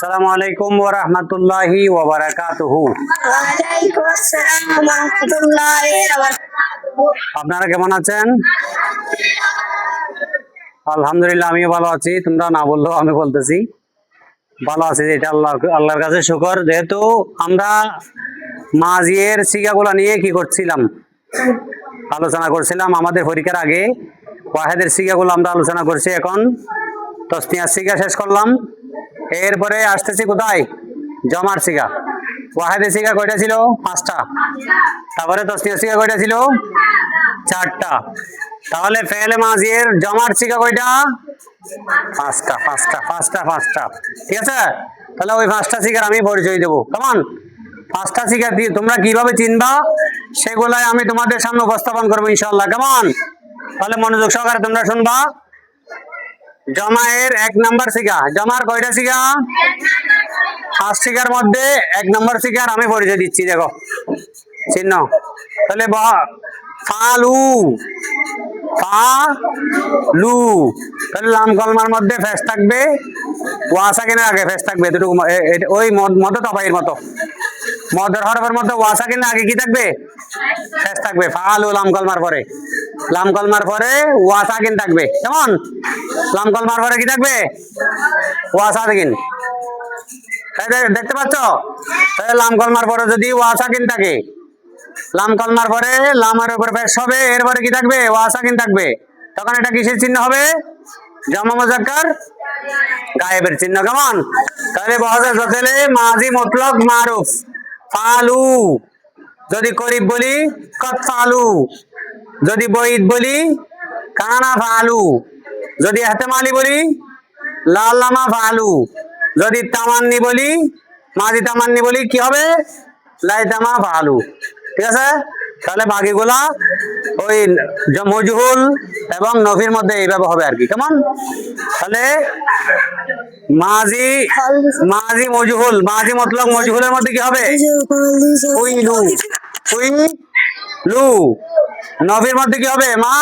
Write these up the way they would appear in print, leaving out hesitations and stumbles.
আসসালামু আলাইকুম ওয়া রাহমাতুল্লাহি ওয়া বারাকাতুহু। ওয়ালাইকুম আসসালাম ওয়া রাহমাতুল্লাহি ওয়া বারাকাতুহু। আপনারা কেমন আছেন? আলহামদুলিল্লাহ, আমিও ভালো আছি। তোমরা না বললেও আমি বলতেছি ভালো আছি। এটা আল্লাহর কাছে শুকর। যেহেতু আমরা মাজিয়ের সিগাগুলা নিয়ে কি করছিলাম, আলোচনা করছিলাম আমাদের পরীক্ষার আগে। ওয়াহেদের সিগাগুলো আমরা আলোচনা করছি। এখন তসনিয়ার সিগা শেষ করলাম। এরপরে আসতেছি কোথায়? জমার সিগা। ওয়াহেদের সিগা কয়টা ছিল? 5টা। তারপরে তসনিয়ার সিগা কয়টা ছিল? 4টা। তাহলে ফেলে মাজিয়ের জমার সিগা কয়টা? 5টা। ঠিক আছে, তাহলে ওই 5টা সিগার আমি পরিচয় দেবো। কেমন? 5টা সিগা দিয়ে তোমরা কিভাবে চিনবা সেগুলাই আমি তোমাদের সামনে উপস্থাপন করবো ইনশাআল্লাহ। কেমন? তাহলে মনোযোগ সহকারে তোমরা শুনবা। জমায়ের 1 নাম্বার সিগা। জমার কয়টা সিগা? 5 সিগার মধ্যে 1 নাম্বার সিগার আমি পরিচয় দিচ্ছি। দেখো চিহ্ন। তাহলে ফালু, ফালু। তাহলে লাম কলমার মধ্যে ফেস থাকবে, ওয়াসা কিনা আগে ফেস থাকবে। দুটুকু ওই মধ্য তফাইয়ের মতো মদের হরফের মধ্যে ওয়াসা কিনা আগে কি থাকবে? ফেস থাকবে। ফালু লাম কলমার পরে, লাম কলমার পরে ওয়াসা কিন থাকবে। কেমন? লাম কলমার পরে কি থাকবে? ওয়াসা কিন। দেখতে পাচ্ছ? তাহলে লাম কলমার পরে যদি ওয়াসা কিন থাকে, লাম কলমার পরে লামের উপরে পেশ হবে, এরপরে কি থাকবে? ওয়াসা কিন থাকবে। তখন এটা কিসের চিহ্ন হবে? জামা মুযাক্কার গায়েবের চিহ্ন। কেমন? তাহলে বহাজে জতেলে মাজি মুতলক মারুফ ফালু। যদি করিব বলি কদ ফালু, যদি বঈদ বলি কানা ফালু, যদি ইহতিমালি বলি লাল্লামা ফালু, যদি তামান্নি বলি মাজি তামান্নি বলি কি হবে? লাইতামা ফালু। ঠিক আছে, তাহলে বাকিগুলা ওই মজহুল এবং নফির মধ্যে এইভাবে হবে আর কি। কেমন? তাহলে মাজি মাজি মজহুল, মাজি মতলক মজহুলের মধ্যে কি হবে? Willow, willow. নফির মধ্যে কি হবে? মা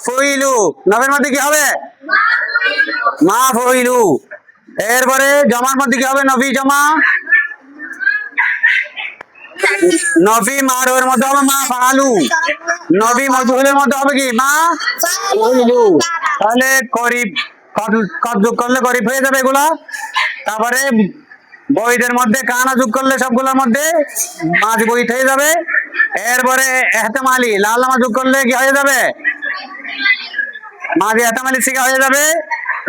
ফুইলু। নফির মধ্যে কি হবে? মা ফুইলু। এরপরে জমার মধ্যে কি হবে? নফি জমা। নফি মারুর মধ্যে হবে মা ফালু। নফি মজহুলের মধ্যে হবে কি? মা ফুইলু। তাহলে করিব কদ যোগ করলে করিব হয়ে যাবে এগুলা। তারপরে বইদের মধ্যে কানা যোগ করলে সবগুলোর মধ্যে মাঝ বইত হয়ে যাবে। এরপরে এহতেমালি লাল্লামা যোগ করলে কি হয়ে যাবে? মাঝি এহতেমালি সিগা হয়ে যাবে।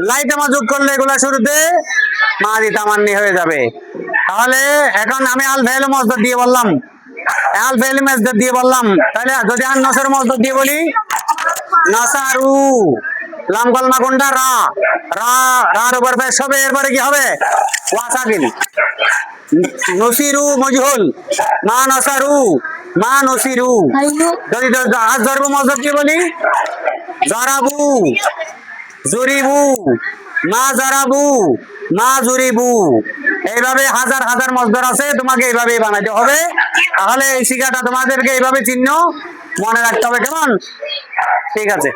লাইতামা যোগ করলে এগুলা শুরুতে মাঝি তামান্নি হয়ে যাবে। তাহলে এখন আমি আল ফেল মসদর দিয়ে বললাম, আল ফেল মসদর দিয়ে বললাম। তাহলে যদি আর নসর মসদর দিয়ে বলি নাসারু, লাম কলমা কোনটা? রা। রার উপর পেশ হবে, এরপরে কি হবে? ওয়াসাকিন। নসিরু মজহুল, মা নাসারু, মা নসিরু। যদি আজ ধর্ম মসদর দিয়ে বলি জারাবু, জুরিবু, মা জারাবু, মা জুরিবু। এইভাবে হাজার হাজার মসদর আছে, তোমাকে এইভাবেই বানাইতে হবে। তাহলে এই শিক্ষাটা তোমাদেরকে এইভাবে চিহ্ন মনে রাখতে হবে। কেমন? ঠিক আছে।